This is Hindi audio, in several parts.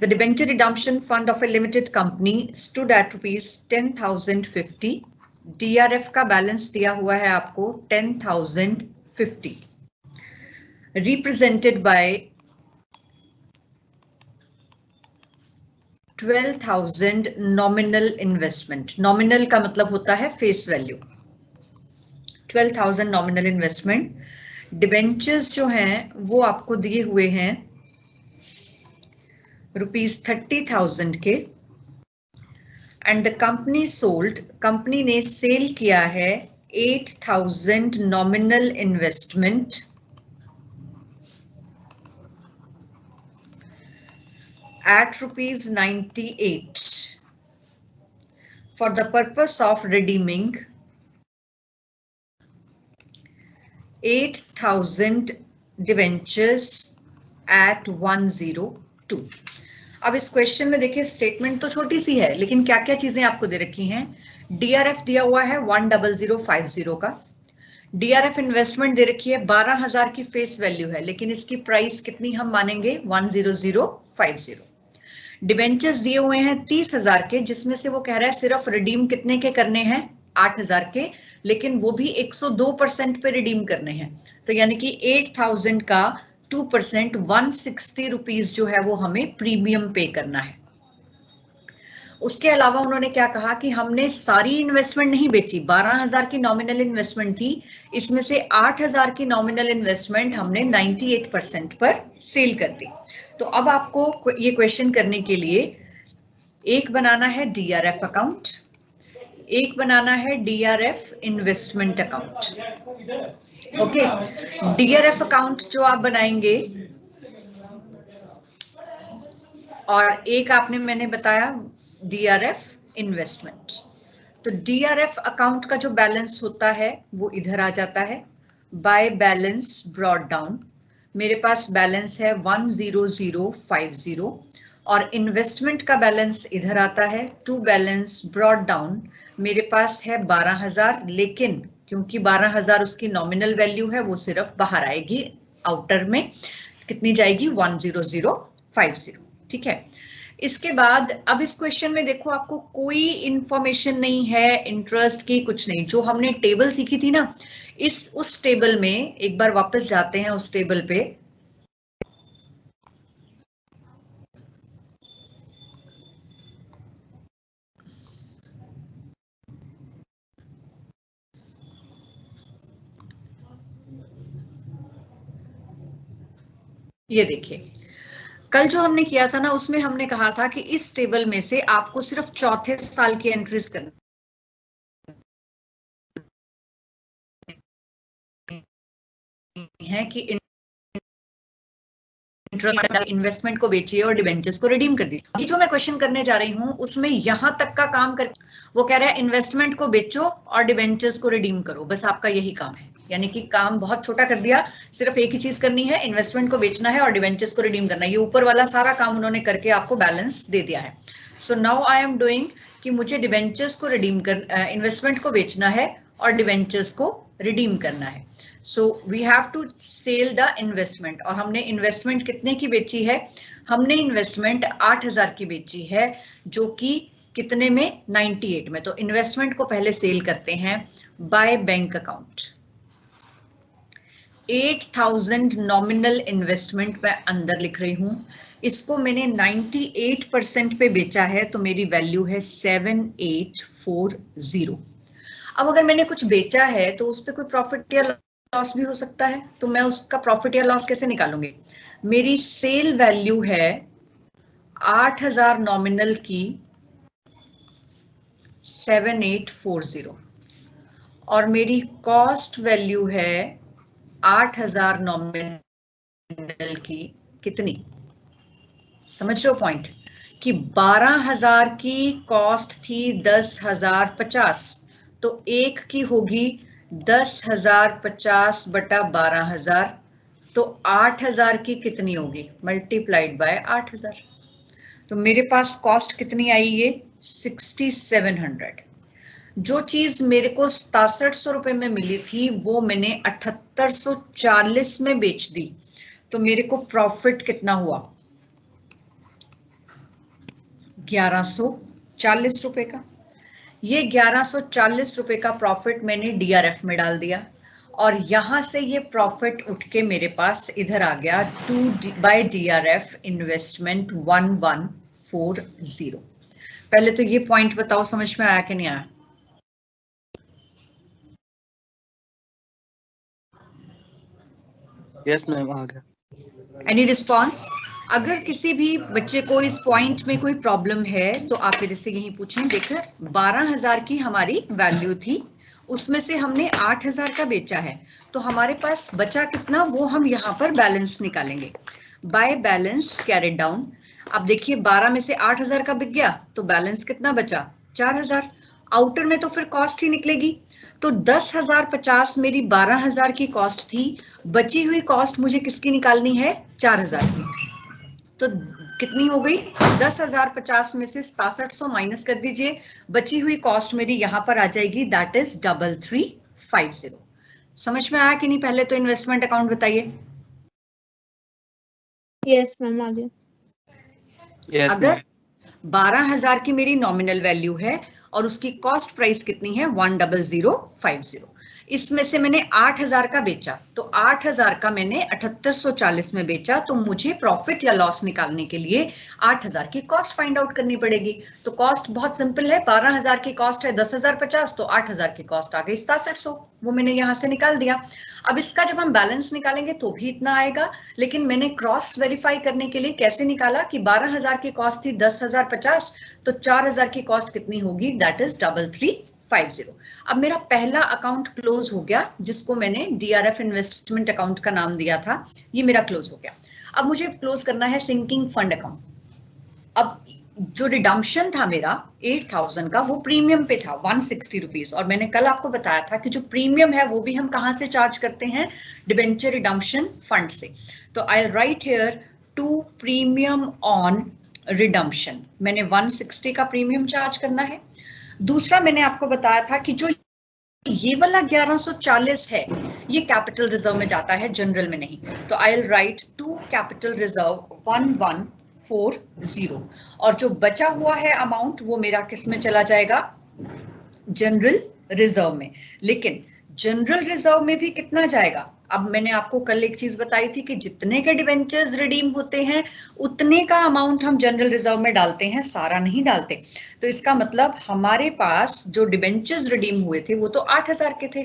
The debenture redemption fund of a limited company stood at rupees 10,050. DRF का बैलेंस दिया हुआ है आपको 10,050, represented by 12,000 nominal investment. Nominal का मतलब होता है face value. 12,000 nominal investment. Debentures जो हैं वो आपको दिए हुए हैं ₹30,000 के, and the company sold, company ने सेल किया है 8,000 nominal investment at ₹98 for the purpose of redeeming 8,000 debentures at 102. अब इस क्वेश्चन में देखिए स्टेटमेंट तो छोटी सी है, लेकिन क्या क्या चीजें आपको दे रखी हैं। डीआरएफ दिया हुआ है 10050 का, डीआरएफ इन्वेस्टमेंट दे रखी है 12,000 की फेस वैल्यू है, लेकिन इसकी प्राइस कितनी हम मानेंगे 10050। डिबेंचर्स दिए हुए हैं 30,000 के, जिसमें से वो कह रहा है सिर्फ रिडीम कितने के करने हैं 8,000 के, लेकिन वो भी 102% पे रिडीम करने हैं। तो यानी कि 8,000 का 2% 160 रुपीज जो है वो हमें प्रीमियम पे करना है। उसके अलावा उन्होंने क्या कहा कि हमने सारी इन्वेस्टमेंट नहीं बेची, 12,000 की नॉमिनल इन्वेस्टमेंट थी, इसमें से 8,000 की नॉमिनल इन्वेस्टमेंट हमने 98% पर सेल कर दी। तो अब आपको ये क्वेश्चन करने के लिए एक बनाना है डीआरएफ अकाउंट, एक बनाना है DRF investment account. Okay, DRF account जो आप बनाएंगे और एक आपने मैंने बताया डीआरएफ इन्वेस्टमेंट। तो डीआरएफ अकाउंट का जो बैलेंस होता है वो इधर आ जाता है बाय बैलेंस ब्रॉट डाउन। मेरे पास बैलेंस है 10050 और इन्वेस्टमेंट का बैलेंस इधर आता है टू बैलेंस ब्रॉट डाउन। मेरे पास है 12,000, लेकिन क्योंकि 12,000 उसकी नॉमिनल वैल्यू है वो सिर्फ बाहर आएगी, आउटर में कितनी जाएगी 10050। ठीक है, इसके बाद अब इस क्वेश्चन में देखो आपको कोई इंफॉर्मेशन नहीं है इंटरेस्ट की, कुछ नहीं। जो हमने टेबल सीखी थी ना, उस टेबल में एक बार वापस जाते हैं उस टेबल पे। ये देखिए, कल जो हमने किया था ना उसमें हमने कहा था कि इस टेबल में से आपको सिर्फ चौथे साल की एंट्रीज करनी है कि इन्वेस्टमेंट को बेचिए और डिबेंचर्स को रिडीम कर दीजिए। जो मैं क्वेश्चन करने जा रही हूं उसमें यहां तक का काम कर, वो कह रहा है इन्वेस्टमेंट को बेचो और डिबेंचर्स को रिडीम करो, बस आपका यही काम है। यानी कि काम बहुत छोटा कर दिया, सिर्फ एक ही चीज करनी है, इन्वेस्टमेंट को बेचना है और डिबेंचर्स को रिडीम करना है। ये ऊपर वाला सारा काम उन्होंने करके आपको बैलेंस दे दिया है। So now I am doing कि मुझे डिबेंचर्स को रिडीम कर, इन्वेस्टमेंट को बेचना है और डिबेंचर्स को रिडीम करना है। So we have to sell the investment, और हमने इन्वेस्टमेंट कितने की बेची है, हमने इन्वेस्टमेंट 8,000 की बेची है, जो कि कितने में 98 में। तो इन्वेस्टमेंट को पहले सेल करते हैं by bank account. 8,000 nominal investment मैं अंदर लिख रही हूं, इसको मैंने 98% पे बेचा है, तो मेरी वैल्यू है 7840। अब अगर मैंने कुछ बेचा है तो उस पर कोई प्रॉफिट या लॉस भी हो सकता है, तो मैं उसका प्रॉफिट या लॉस कैसे निकालूंगी। मेरी सेल वैल्यू है 8,000 नॉमिनल की 7840 और मेरी कॉस्ट वैल्यू है 8,000 नॉमिनल की कितनी, समझ रहे हो पॉइंट, कि 12,000 की कॉस्ट थी 10,050, तो एक की होगी 10,050 बटा 12,000, तो 8,000 की कितनी होगी मल्टीप्लाइड बाय 8,000। तो मेरे पास कॉस्ट कितनी आई, ये 6,700। जो चीज मेरे को 6700 रुपए में मिली थी वो मैंने 7840 में बेच दी, तो मेरे को प्रॉफिट कितना हुआ 1140 रुपए का। ये 1140 रुपए का प्रॉफिट मैंने डीआरएफ में डाल दिया और यहां से ये प्रॉफिट उठ के मेरे पास इधर आ गया 2 बाय डीआरएफ इन्वेस्टमेंट 1140। पहले तो ये पॉइंट बताओ समझ में आया कि नहीं आया? यस मैम आ गया। Any response? अगर किसी भी बच्चे को इस पॉइंट में कोई प्रॉब्लम है तो आप मेरे से यही पूछें। देखो 12,000 की हमारी वैल्यू थी, उसमें से हमने 8,000 का बेचा है, तो हमारे पास बचा कितना वो हम यहाँ पर बैलेंस निकालेंगे। By balance carried down. अब देखिए 12 में से 8,000 का बिक गया तो बैलेंस कितना बचा? 4,000। आउटर में तो फिर कॉस्ट ही निकलेगी, तो 10,050 मेरी 12,000 की कॉस्ट थी, बची हुई कॉस्ट मुझे किसकी निकालनी है? 4,000 की। तो कितनी हो गई? 10,050 में से 6700 माइनस कर दीजिए, बची हुई कॉस्ट मेरी यहां पर आ जाएगी, दैट इज 3350। समझ में आया कि नहीं? पहले तो इन्वेस्टमेंट अकाउंट बताइए। यस मैम आ गया। अगर 12,000 की मेरी नॉमिनल वैल्यू है और उसकी कॉस्ट प्राइस कितनी है? 10050। इसमें से मैंने 8,000 का बेचा, तो 8,000 का मैंने 7840 में बेचा, तो मुझे प्रॉफिट या लॉस निकालने के लिए 8,000 की कॉस्ट फाइंड आउट करनी पड़ेगी। तो कॉस्ट बहुत सिंपल है, 12,000 की कॉस्ट है 10,050, तो 8,000 की कॉस्ट आ गई 6700, वो मैंने यहां से निकाल दिया। अब इसका जब हम बैलेंस निकालेंगे तो भी इतना आएगा, लेकिन मैंने क्रॉस वेरीफाई करने के लिए कैसे निकाला कि 12,000 की कॉस्ट थी 10,050, तो 4,000 की कॉस्ट कितनी होगी? That is 3350। अब मेरा पहला अकाउंट क्लोज हो गया, जिसको मैंने डीआरएफ इन्वेस्टमेंट अकाउंट का नाम दिया था, ये मेरा क्लोज हो गया। अब मुझे क्लोज करना है सिंकिंग फंड अकाउंट। अब जो रिडम्पशन था मेरा 8,000 का, वो प्रीमियम पे था 160 रुपीज, और मैंने कल आपको बताया था कि जो प्रीमियम है वो भी हम कहां से चार्ज करते हैं? डिबेंचर रिडम्पशन फंड से। तो I write here to premium on redemption, मैंने 160 का प्रीमियम चार्ज करना है। दूसरा मैंने आपको बताया था कि जो ये वाला 1140 है ये कैपिटल रिजर्व में जाता है, जनरल में नहीं। तो I will write to capital reserve 1140, और जो बचा हुआ है अमाउंट वो मेरा किस में चला जाएगा? जनरल रिजर्व में। लेकिन जनरल रिजर्व में भी कितना जाएगा? अब मैंने आपको कल एक चीज बताई थी कि जितने के डिबेंचर्स रिडीम होते हैं उतने का अमाउंट हम जनरल रिजर्व में डालते हैं, सारा नहीं डालते। तो इसका मतलब हमारे पास जो डिबेंचर्स रिडीम हुए थे वो तो 8,000 के थे,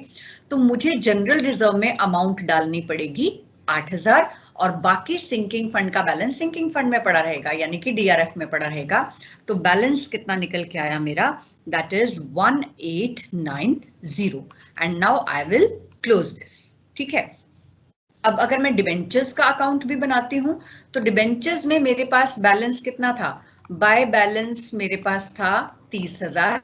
तो मुझे जनरल रिजर्व में अमाउंट डालनी पड़ेगी 8,000, और बाकी सिंकिंग फंड का बैलेंस सिंकिंग फंड में पड़ा रहेगा, यानी कि डीआरएफ में पड़ा रहेगा। तो बैलेंस कितना निकल के आया मेरा? That is 1890, and now I will close this. ठीक है। अब अगर मैं डिबेंचर्स का अकाउंट भी बनाती हूं तो डिबेंचर्स में मेरे पास बैलेंस कितना था? बाय बैलेंस मेरे पास था 30,000।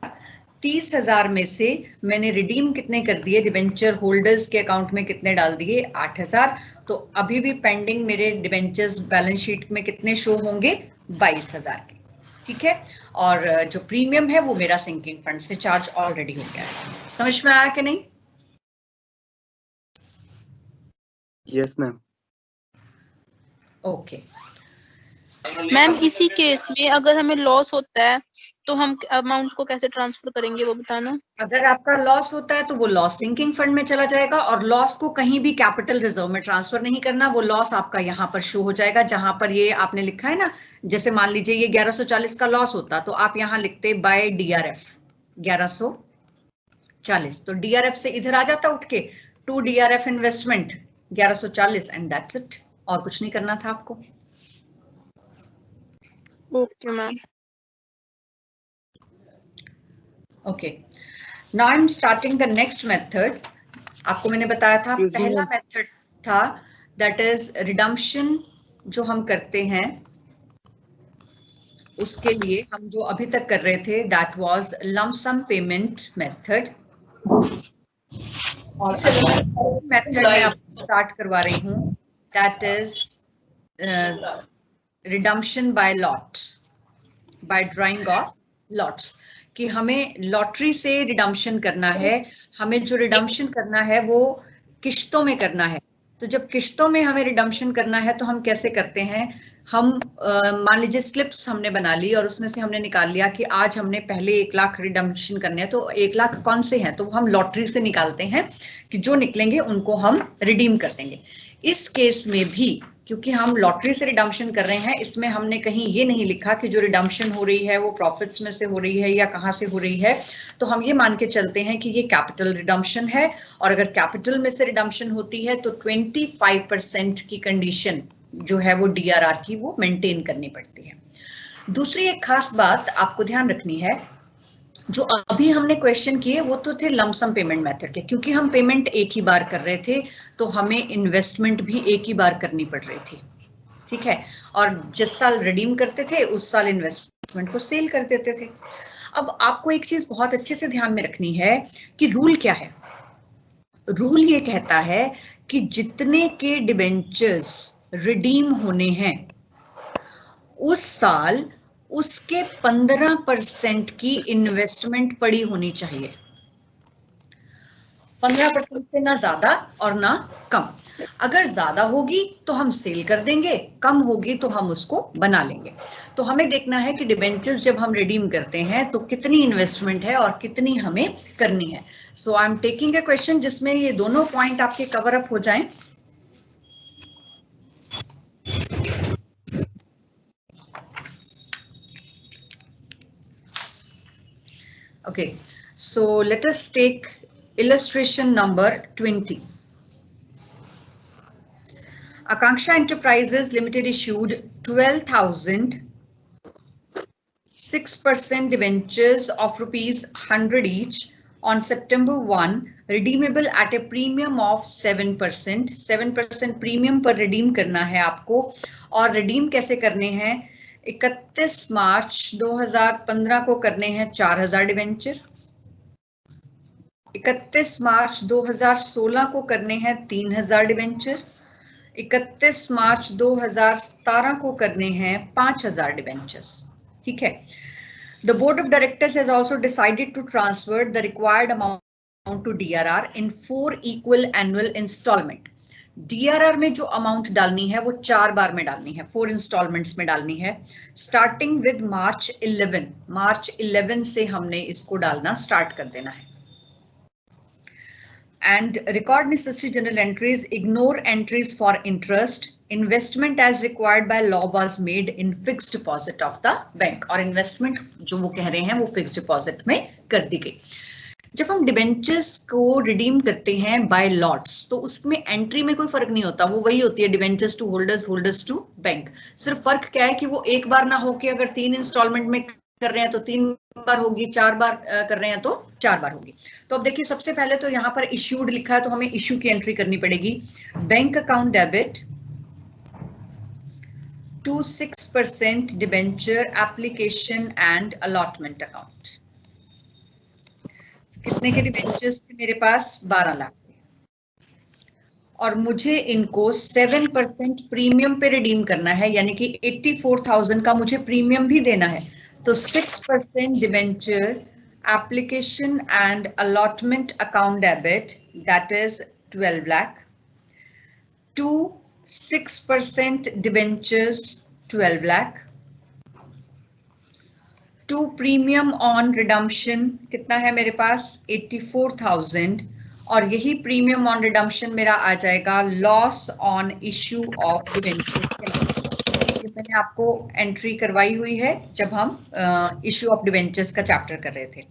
30,000 में से मैंने रिडीम कितने कर दिए? डिबेंचर होल्डर्स के अकाउंट में कितने डाल दिए? 8,000। तो अभी भी पेंडिंग मेरे डिबेंचर्स बैलेंस शीट में कितने शो होंगे? 22,000 के। ठीक है। और जो प्रीमियम है वो मेरा सिंकिंग फंड से चार्ज ऑलरेडी हो गया है। समझ में आया कि नहीं? Yes ma'am. ओके मैम इसी केस में अगर हमें लॉस होता है तो हम अमाउंट को कैसे ट्रांसफर करेंगे वो बताना। अगर आपका लॉस होता है तो वो लॉस सिंकिंग फंड में चला जाएगा, और लॉस को कहीं भी कैपिटल रिजर्व में ट्रांसफर नहीं करना, वो लॉस आपका यहाँ पर शो हो जाएगा जहां पर ये आपने लिखा है ना। जैसे मान लीजिए ये 1140 का लॉस होता तो आप यहाँ लिखते बाय डीआरएफ 1140, तो डीआरएफ से इधर आ जाता उठ के to DRF investment 1140, and that's it. और कुछ नहीं करना था आपको। Okay ma'am. Okay, now I am starting the next method. आपको मैंने बताया था पहला मेथड था दैट इज रिडम्पशन, जो हम करते हैं उसके लिए हम जो अभी तक कर रहे थे that was lump sum payment method. और मेथड मैं आपको स्टार्ट करवा रही हूँ that is redemption by lot, by drawing of lots, कि हमें लॉटरी से रिडम्पशन करना है। हमें जो रिडम्पशन करना है वो किश्तों में करना है। तो जब किश्तों में हमें रिडम्पशन करना है तो हम कैसे करते हैं? हम मान लीजिए स्लिप्स हमने बना ली और उसमें से हमने निकाल लिया कि आज हमने पहले 1 लाख रिडम्पशन करने हैं, तो 1 लाख कौन से हैं, तो हम लॉटरी से निकालते हैं कि जो निकलेंगे उनको हम रिडीम कर देंगे। इस केस में भी क्योंकि हम लॉटरी से रिडम्पशन कर रहे हैं, इसमें हमने कहीं ये नहीं लिखा कि जो रिडम्पशन हो रही है वो प्रॉफिट्स में से हो रही है या कहाँ से हो रही है, तो हम ये मान के चलते हैं कि ये कैपिटल रिडम्पशन है, और अगर कैपिटल में से रिडम्पशन होती है तो 25% की कंडीशन जो है वो डीआरआर की वो मेंटेन करनी पड़ती है। दूसरी एक खास बात आपको ध्यान रखनी है, जो अभी हमने क्वेश्चन किए वो तो थे लमसम पेमेंट मेथड के, क्योंकि हम पेमेंट एक ही बार कर रहे थे तो हमें इन्वेस्टमेंट भी एक ही बार करनी पड़ रही थी, ठीक है, और जिस साल रिडीम करते थे उस साल इन्वेस्टमेंट को सेल कर देते थे। अब आपको एक चीज बहुत अच्छे से ध्यान में रखनी है कि रूल क्या है। रूल ये कहता है कि जितने के डिबेंचर्स रिडीम होने हैं उस साल उसके 15% की इन्वेस्टमेंट पड़ी होनी चाहिए। 15% से ना ज्यादा और ना कम। अगर ज्यादा होगी तो हम सेल कर देंगे, कम होगी तो हम उसको बना लेंगे। तो हमें देखना है कि डिबेंचर्स जब हम रिडीम करते हैं तो कितनी इन्वेस्टमेंट है और कितनी हमें करनी है। So I am taking a question जिसमें ये दोनों पॉइंट आपके कवर अप हो जाएं। Okay, so let us take illustration number 20. Akanksha Enterprises Limited issued 12,000 6% debentures of rupees 100 each on September 1, redeemable at a premium of 7%. 7% premium पर redeem करना है आपको, और redeem कैसे करने हैं? 31 मार्च 2015 को करने हैं 4000 डिवेंचर, 31 मार्च 2016 को करने हैं 3000 डिवेंचर, 31 मार्च 2017 को करने हैं 5000 डिवेंचर्स, ठीक है। The board of directors has also decided to transfer the required amount to DRR in 4 equal annual installment. DRR में जो अमाउंट डालनी है वो 4 बार में डालनी है, 4 इंस्टॉलमेंट्स में डालनी है, स्टार्टिंग विद मार्च 11। मार्च 11 से हमने इसको डालना स्टार्ट कर देना है। And record necessary general entries, ignore entries for interest, investment as required by law was made in fixed deposit of the bank, और इन्वेस्टमेंट जो वो कह रहे हैं वो फिक्स्ड डिपॉजिट में कर दी गई। जब हम डिबेंचर्स को रिडीम करते हैं बाय लॉट्स तो उसमें एंट्री में कोई फर्क नहीं होता, वो वही होती है debentures to holders, holders to bank. सिर्फ फर्क क्या है कि वो एक बार ना हो के अगर 3 इंस्टॉलमेंट में कर रहे हैं तो 3 बार होगी, 4 बार कर रहे हैं तो 4 बार होगी। तो अब देखिए सबसे पहले तो यहाँ पर इश्यूड लिखा है तो हमें इश्यू की एंट्री करनी पड़ेगी। Bank account debit to 6% debenture application and allotment account. कितने के डिबेंचर्स थे मेरे पास? 12 लाख के, और मुझे इनको 7% प्रीमियम पे रिडीम करना है, यानी कि 84,000 का मुझे प्रीमियम भी देना है। तो 6% debenture application and allotment account debit that is 12 lakh to 6% debentures 12 lakh to premium on redemption कितना है मेरे पास? 84,000, और यही प्रीमियम ऑन रिडम्पशन मेरा आ जाएगा loss on issue of debentures. ये मैंने आपको एंट्री करवाई हुई है जब हम इश्यू ऑफ डिबेंचर्स का चैप्टर कर रहे थे।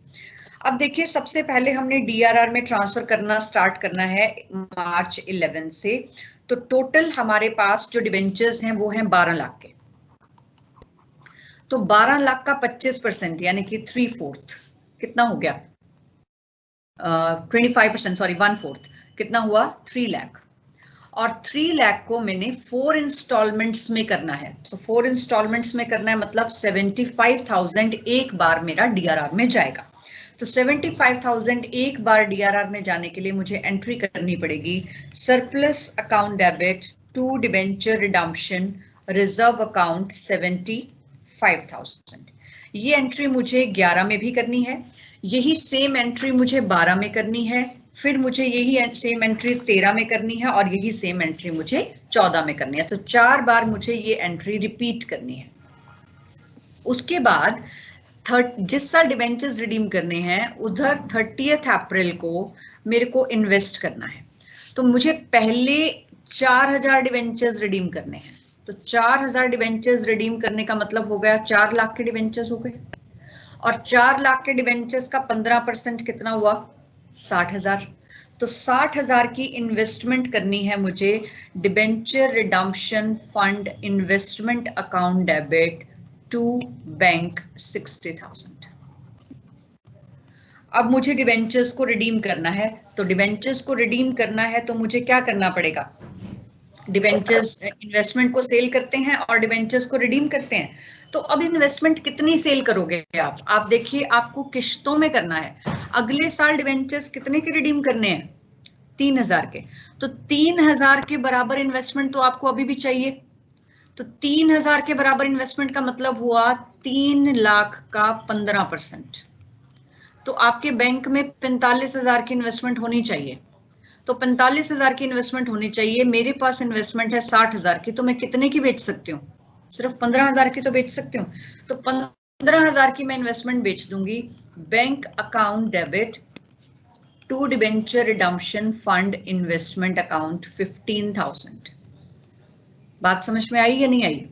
अब देखिए सबसे पहले हमने डीआरआर में ट्रांसफर करना स्टार्ट करना है मार्च 11 से, तो टोटल हमारे पास जो डिबेंचर्स हैं वो हैं 12 लाख के। तो 12 लाख का 25% यानी कि 3/4 कितना हो गया? 25% सॉरी 1/4 कितना हुआ? 3 लाख। और 3 लाख को मैंने 4 इंस्टॉलमेंट्स में करना है, तो 4 इंस्टॉलमेंट्स में करना है मतलब 75,000 एक बार मेरा डीआरआर में जाएगा। तो 75,000 एक बार डीआरआर में जाने के लिए मुझे एंट्री करनी पड़ेगी surplus account debit to debenture redemption reserve account 75,000। ये एंट्री मुझे 11 में भी करनी है, यही सेम एंट्री मुझे 12 में करनी है, फिर मुझे यही सेम एंट्री 13 में करनी है और यही सेम एंट्री मुझे 14 में करनी है। तो 4 बार मुझे ये एंट्री रिपीट करनी है। उसके बाद जिस साल डिवेंचर्स रिडीम करने हैं उधर 30 अप्रैल को मेरे को इन्वेस्ट करना है। तो मुझे पहले 4000 डिवेंचर्स रिडीम करने हैं। तो 4000 डिवेंचर्स रिडीम करने का मतलब हो गया 4 लाख के डिवेंचर्स हो गए, और 4 लाख के डिवेंचर्स का 15% कितना हुआ? 60,000। तो 60,000 की इन्वेस्टमेंट करनी है मुझे debenture redemption fund investment account debit to bank 60,000। अब मुझे डिबेंचर्स को रिडीम करना है। तो डिबेंचर्स को रिडीम करना है तो मुझे क्या करना पड़ेगा? डिबेंचर्स इन्वेस्टमेंट को सेल करते हैं और डिबेंचर्स को रिडीम करते हैं। तो अब इन्वेस्टमेंट कितनी सेल करोगे आप देखिए, आपको किश्तों में करना है। अगले साल डिबेंचर्स कितने के रिडीम करने हैं? 3,000 के। तो 3,000 के बराबर इन्वेस्टमेंट तो आपको अभी भी चाहिए। तो 3,000 के बराबर इन्वेस्टमेंट का मतलब हुआ 3 लाख का 15%। तो आपके बैंक में 45,000 की इन्वेस्टमेंट होनी चाहिए। तो 45,000 की इन्वेस्टमेंट होनी चाहिए। मेरे पास इन्वेस्टमेंट है 60,000 की, तो मैं कितने की बेच सकती हूँ? सिर्फ 15,000 की तो बेच सकती हूँ। तो 15,000 की मैं इन्वेस्टमेंट बेच दूंगी bank account debit to debenture redemption fund investment account 15,000। बात समझ में आई या नहीं आई?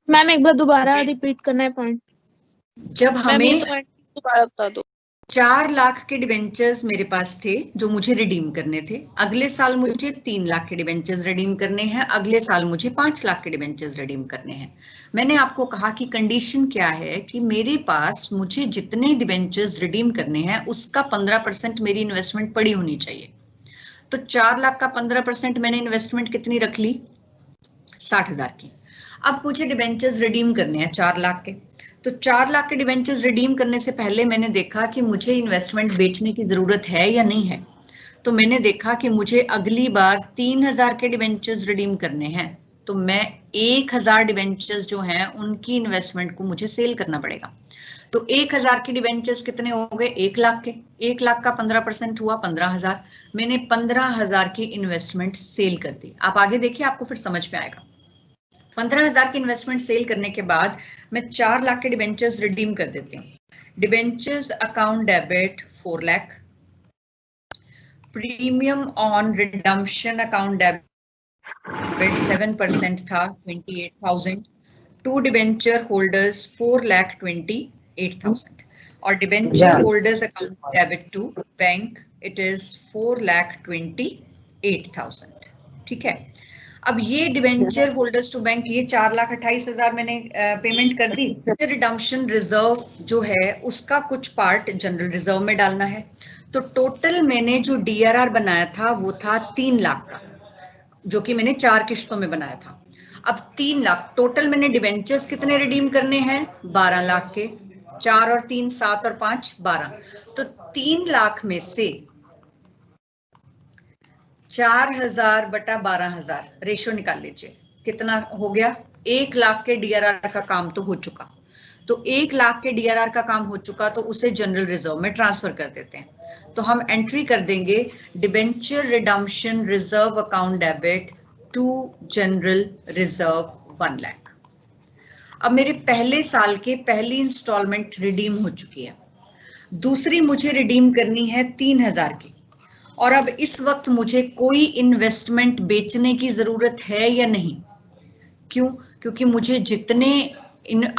मैम एक बार दोबारा रिपीट करना है पॉइंट। जब हमें दोबारा बता दो। 4 लाख के डिबेंचर्स मेरे पास थे जो मुझे रिडीम करने थे। अगले साल मुझे 3 लाख के डिबेंचर्स रिडीम करने हैं। अगले साल मुझे 5 लाख के डिबेंचर्स रिडीम करने हैं। मैंने आपको कहा कि कंडीशन क्या है कि मेरे पास मुझे जितने डिबेंचर्स रिडीम करने हैं उसका 15% मेरी इन्वेस्टमेंट पड़ी होनी चाहिए। तो 4 लाख का 15% मैंने इन्वेस्टमेंट कितनी रख ली? 60,000 की। अब मुझे डिबेंचर्स रिडीम करने हैं 4 लाख के। तो 4 लाख के डिबेंचर्स रिडीम करने से पहले मैंने देखा कि मुझे इन्वेस्टमेंट बेचने की जरूरत है या नहीं है। तो मैंने देखा कि मुझे अगली बार 3,000 के डिबेंचर्स रिडीम करने हैं। तो मैं 1,000 डिबेंचर्स जो हैं उनकी इन्वेस्टमेंट को मुझे सेल करना पड़ेगा। तो 1,000 के डिबेंचर्स कितने हो गए? 1 लाख के। 1 लाख का 15% हुआ 15,000। मैंने 15,000 की इन्वेस्टमेंट सेल कर दी। आप आगे देखिए, आपको फिर समझ में आएगा। 15,000 की इन्वेस्टमेंट सेल करने के बाद मैं 4 लाख के डिबेंचर्स रिडीम कर देती हूँ। Debentures account debit 4 lakh, premium on redemption account debit 7% था 28,000 टू डिबेंचर होल्डर्स 4,28,000 और debenture holders account debit to bank it is 4,28,000। ठीक है। अब ये डिबेंचर होल्डर्स टू बैंक ये 4,28,000 मैंने पेमेंट कर दी। रिडम्पशन रिजर्व जो है उसका कुछ पार्ट जनरल रिजर्व में डालना है। तो टोटल मैंने जो DRR बनाया था वो था 3 लाख का, जो कि मैंने 4 किश्तों में बनाया था। अब 3 लाख टोटल मैंने डिबेंचर्स कितने रिडीम करने हैं? 12 लाख के। 4 और 3 7 और 5 12। तो 3 लाख में से 4,000 बटा 12,000 रेशो निकाल लीजिए, कितना हो गया? 1 लाख के DRR का काम तो हो चुका। तो 1 लाख के DRR का काम हो चुका तो उसे जनरल रिजर्व में ट्रांसफर कर देते हैं। तो हम एंट्री कर देंगे debenture redemption reserve account debit to general reserve 1 lakh. अब मेरे पहले साल के पहली इंस्टॉलमेंट रिडीम हो चुकी है। दूसरी मुझे रिडीम करनी है 3,000 की। और अब इस वक्त मुझे कोई इन्वेस्टमेंट बेचने की जरूरत है या नहीं? क्यों? क्योंकि मुझे जितने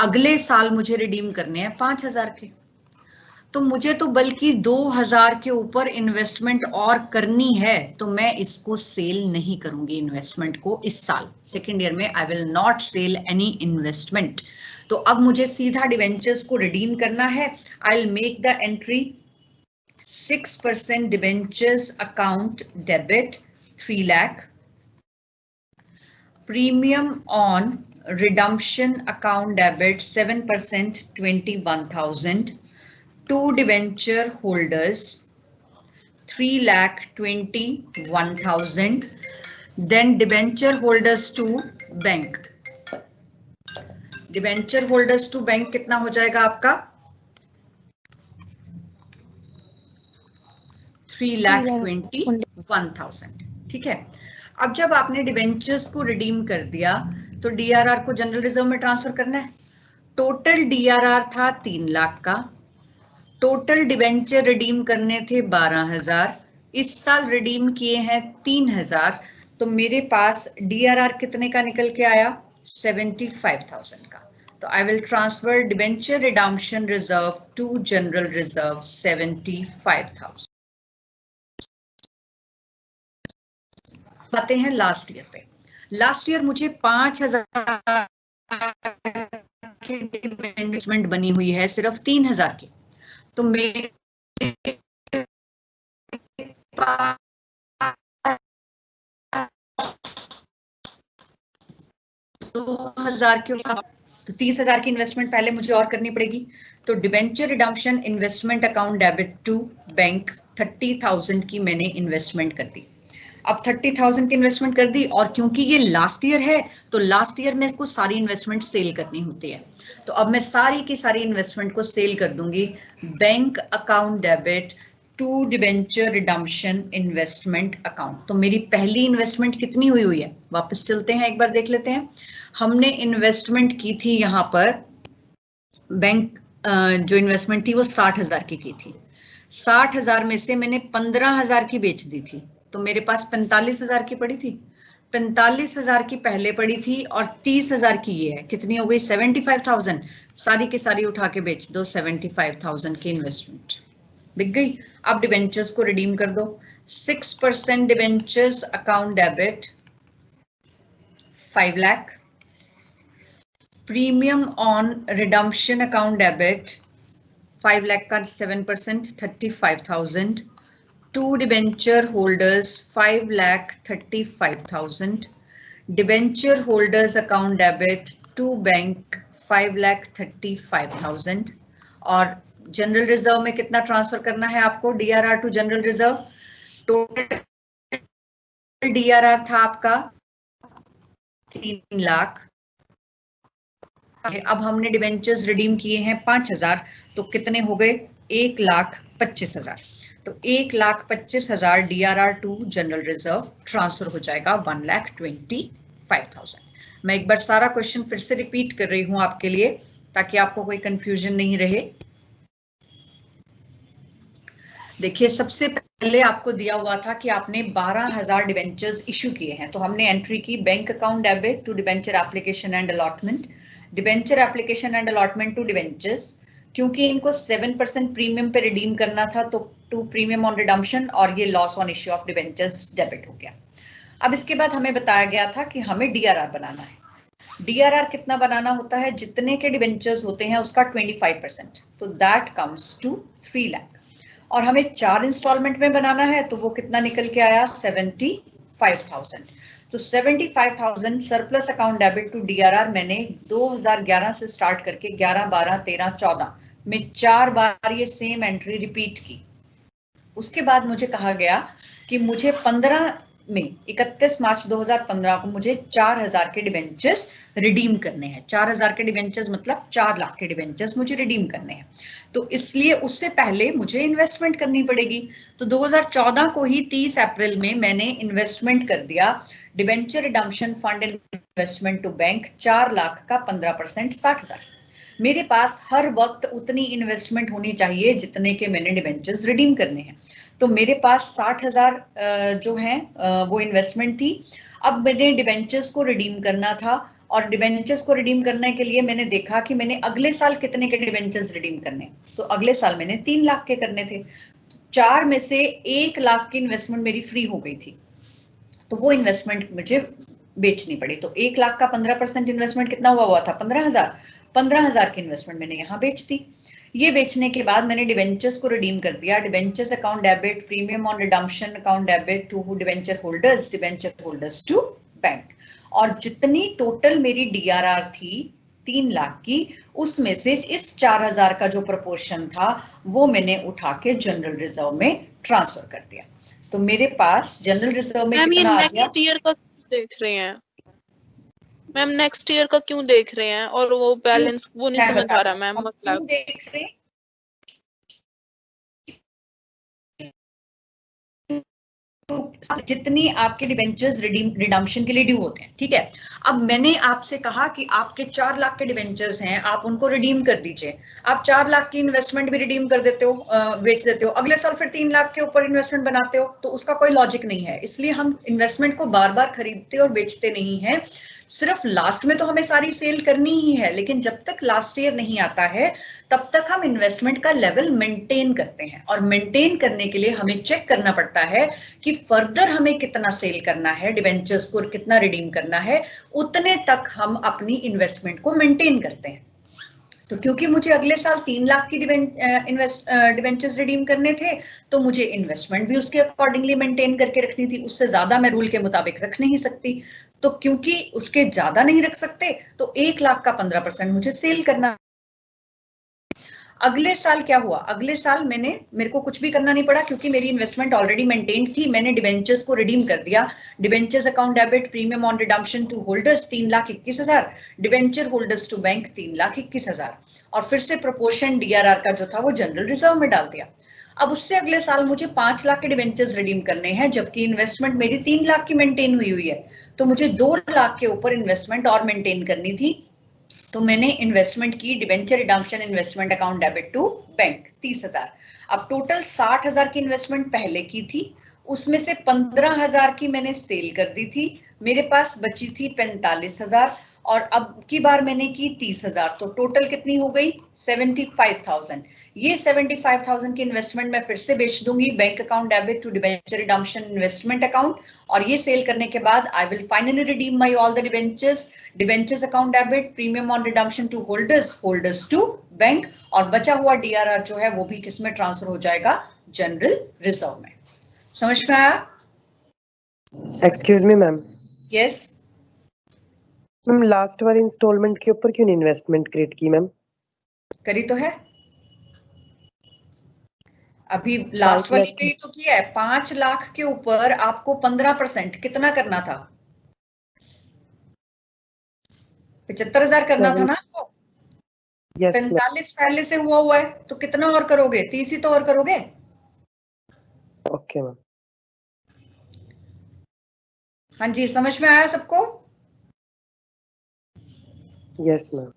अगले साल मुझे रिडीम करने हैं 5,000 के, तो मुझे तो बल्कि 2,000 के ऊपर इन्वेस्टमेंट और करनी है। तो मैं इसको सेल नहीं करूंगी इन्वेस्टमेंट को इस साल। सेकेंड ईयर में I will not sell any investment. तो अब मुझे सीधा डिवेंचर्स को रिडीम करना है। I will make the entry 6% debentures account debit 3 lakh, premium on redemption account debit 7% 21,000, two debenture holders 3,21,000, then debenture holders to bank. Debenture holders to bank कितना हो जाएगा आपका 3,21,000। ठीक है, अब जब आपने डिबेंचर्स को रिडीम कर दिया तो डीआरआर को जनरल रिजर्व में ट्रांसफर करना है। टोटल डीआरआर था 3 लाख का, टोटल डिबेंचर रिडीम करने थे 12,000, इस साल रिडीम किए हैं 3,000, तो मेरे पास डीआरआर कितने का निकल के आया 75,000 का। तो I will transfer debenture redemption reserve to general reserve 75,000। आते हैं लास्ट ईयर पे। लास्ट ईयर मुझे 5,000 की इन्वेस्टमेंट बनी हुई है, सिर्फ 3,000 की, तो मेरे 2,000 क्यों कहा, तो 30,000 की इन्वेस्टमेंट पहले मुझे और करनी पड़ेगी। तो debenture redemption investment account debit to bank 30,000 की मैंने इन्वेस्टमेंट कर दी। अब 30,000 की इन्वेस्टमेंट कर दी, और क्योंकि ये लास्ट ईयर है तो लास्ट ईयर में को सारी इन्वेस्टमेंट सेल करनी होती है, तो अब मैं सारी की सारी इन्वेस्टमेंट को सेल कर दूंगी। Bank account debit to debenture redemption investment account. तो मेरी पहली इन्वेस्टमेंट कितनी हुई है, वापस चलते हैं एक बार देख लेते हैं। हमने इन्वेस्टमेंट की थी यहाँ पर, बैंक जो इन्वेस्टमेंट थी वो 60,000 की थी। 60,000 में से मैंने 15,000 की बेच दी थी, तो मेरे पास 45,000 की पड़ी थी। 45,000 की पहले पड़ी थी और 30,000 की ये है, कितनी हो गई 75,000। सारी की सारी उठा के बेच दो, 75,000 की इन्वेस्टमेंट बिक गई। अब डिबेंचर्स को रिडीम कर दो। 6% debentures account debit 5 lakh, premium on redemption account debit 5 lakh का 7% 35,000, to debenture holders 5,35,000, debenture holders account debit to bank 5,35,000, और जनरल रिजर्व में कितना ट्रांसफर करना है आपको DRR to general reserve. Total DRR था आपका 3 लाख। अब हमने डिबेंचर्स रिडीम किए हैं 5,000, तो कितने हो गए 1,25,000। तो 1,25,000 DRR to general reserve transfer हो जाएगा 1,25,000। मैं एक बार सारा क्वेश्चन फिर से रिपीट कर रही हूं आपके लिए, ताकि आपको कोई कंफ्यूजन नहीं रहे। देखिए, सबसे पहले आपको दिया हुआ था कि आपने 12,000 डिबेंचर्स इशू किए हैं, तो हमने एंट्री की bank account debit to debenture application and allotment, debenture application and allotment to debentures. क्योंकि इनको 7% प्रीमियम पे रिडीम करना था, तो टू प्रीमियम ऑन रिडम्पशन, और ये loss on issue of debentures debit हो गया। अब इसके बाद हमें बताया गया था कि हमें डीआरआर बनाना है। डीआरआर कितना बनाना होता है, जितने के डिबेंचर्स होते हैं उसका 25%, तो दैट कम्स टू 3 लाख, और हमें 4 इंस्टॉलमेंट में बनाना है, तो वो कितना निकल के आया 75,000। तो 75,000 surplus account debit to DRR मैंने 2011 से स्टार्ट करके 11, 12, 13, 14 में 4 बार ये सेम एंट्री रिपीट की। उसके बाद मुझे कहा गया कि मुझे 15 में 31 मार्च 2015 को मुझे 4,000 के डिबेंचर्स रिडीम करने हैं। 4,000 के डिबेंचर्स मतलब 4 लाख के डिबेंचर्स मुझे रिडीम करने हैं, तो इसलिए उससे पहले मुझे इन्वेस्टमेंट करनी पड़ेगी। तो 2014 को ही 30 अप्रैल में मैंने इन्वेस्टमेंट कर दिया debenture redemption fund investment to bank 4 lakh का 15% 60,000। मेरे पास हर वक्त उतनी इन्वेस्टमेंट होनी चाहिए जितने के मैंने डिबेंचर्स रिडीम करने हैं, तो मेरे पास 60,000 जो है वो इन्वेस्टमेंट थी। अब मैंने डिबेंचर्स को रिडीम करना था, और डिबेंचर्स को रिडीम करने के लिए मैंने देखा कि मैंने अगले साल कितने के डिबेंचर्स रिडीम करने, तो अगले साल मैंने 3 लाख के करने थे। 4 में से 1 लाख की इन्वेस्टमेंट मेरी फ्री हो गई थी, तो वो इन्वेस्टमेंट मुझे बेचनी पड़ी। तो 1 लाख का 15% इन्वेस्टमेंट कितना हुआ था 15,000। 15,000 की इन्वेस्टमेंट मैंने यहाँ बेच दी। ये बेचने के बाद मैंने डिबेंचर्स को रिडीम कर दिया। Debentures account debit premium on redemption account debit to debenture holders to bank, और जितनी टोटल मेरी डीआरआर थी 3 लाख की, उसमें से इस 4,000 का जो प्रोपोर्शन था वो मैंने उठा के जनरल रिजर्व में ट्रांसफर कर दिया। तो मेरे पास जनरल रिजर्व में कितना आ गया, नेक्स्ट ईयर का देख रहे हैं मैम नेक्स्ट ईयर का क्यों देख रहे हैं और वो बैलेंस वो नहीं मैं समझ आ बताती रहा हूँ, मैम हम मतलब। क्यों देख रहे हैं? तो जितनी आपके डिवेंचर्स रिडम्पशन के लिए ड्यू होते हैं, ठीक है। अब मैंने आपसे कहा कि आपके 4 लाख के डिवेंचर्स हैं, आप उनको रिडीम कर दीजिए। आप 4 लाख की इन्वेस्टमेंट भी रिडीम कर देते हो, बेच देते हो, अगले साल फिर 3 लाख के ऊपर इन्वेस्टमेंट बनाते हो, तो उसका कोई लॉजिक नहीं है। इसलिए हम इन्वेस्टमेंट को बार बार खरीदते और बेचते नहीं है। सिर्फ लास्ट में तो हमें सारी सेल करनी ही है, लेकिन जब तक लास्ट ईयर नहीं आता है तब तक हम इन्वेस्टमेंट का लेवल मेंटेन करते हैं। और मेंटेन करने के लिए हमें चेक करना पड़ता है कि फर्दर हमें कितना सेल करना है, डिवेंचर्स को कितना रिडीम करना है, उतने तक हम अपनी इन्वेस्टमेंट को मेंटेन करते हैं। तो क्योंकि मुझे अगले साल 3 लाख की डिवेंचर्स रिडीम करने थे, तो मुझे इन्वेस्टमेंट भी उसके अकॉर्डिंगली मेंटेन करके रखनी थी। उससे ज्यादा मैं रूल के मुताबिक रख नहीं सकती। तो क्योंकि उसके ज्यादा नहीं रख सकते, तो 1 लाख का 15% मुझे सेल करना। अगले साल क्या हुआ? अगले साल मेरे को कुछ भी करना नहीं पड़ा, क्योंकि मेरी इन्वेस्टमेंट ऑलरेडी मेंटेन्ड थी। मैंने डिवेंचर्स को रिडीम कर दिया। Debentures account debit premium on redemption to holders 3,21,000, debenture holders to bank 3,21,000, और फिर से प्रोपोर्शन डीआरआर का जो था वो जनरल रिजर्व में डाल दिया। अब उससे अगले साल मुझे 5 लाख के डिवेंचर्स रिडीम करने हैं, जबकि इन्वेस्टमेंट मेरी 3 लाख की मेंटेन हुई है। तो मुझे 2 लाख के ऊपर इन्वेस्टमेंट और मेंटेन करनी थी। तो मैंने इन्वेस्टमेंट की debenture redemption investment account debit to bank 30,000। अब टोटल 60,000 की इन्वेस्टमेंट पहले की थी, उसमें से 15,000 की मैंने सेल कर दी थी। मेरे पास बची थी 45,000, और अब की बार मैंने की 30,000। तो टोटल कितनी हो गई? 75,000। ये 75,000 की इन्वेस्टमेंट मैं फिर से बेच दूंगी bank account debit to debenture redemption investment account, और ये सेल करने के बाद I will finally redeem my all the debentures account debit premium on redemption to holders to bank, और बचा हुआ डीआरआर जो है वो भी किसमें ट्रांसफर हो जाएगा? जनरल रिजर्व में। समझ में आया? Excuse me ma'am. Yes ma'am last वाली इंस्टॉलमेंट के ऊपर क्यों नहीं इन्वेस्टमेंट क्रिएट की मैम? करी तो है, अभी लास्ट वाली पे ही तो किया है। 5 लाख के ऊपर आपको 15% कितना करना था? 75,000 करना था ना आपको। 45 पहले से हुआ है, तो कितना और करोगे? 30 ही तो और करोगे। Okay ma'am. हाँ जी, समझ में आया सबको? Yes ma'am.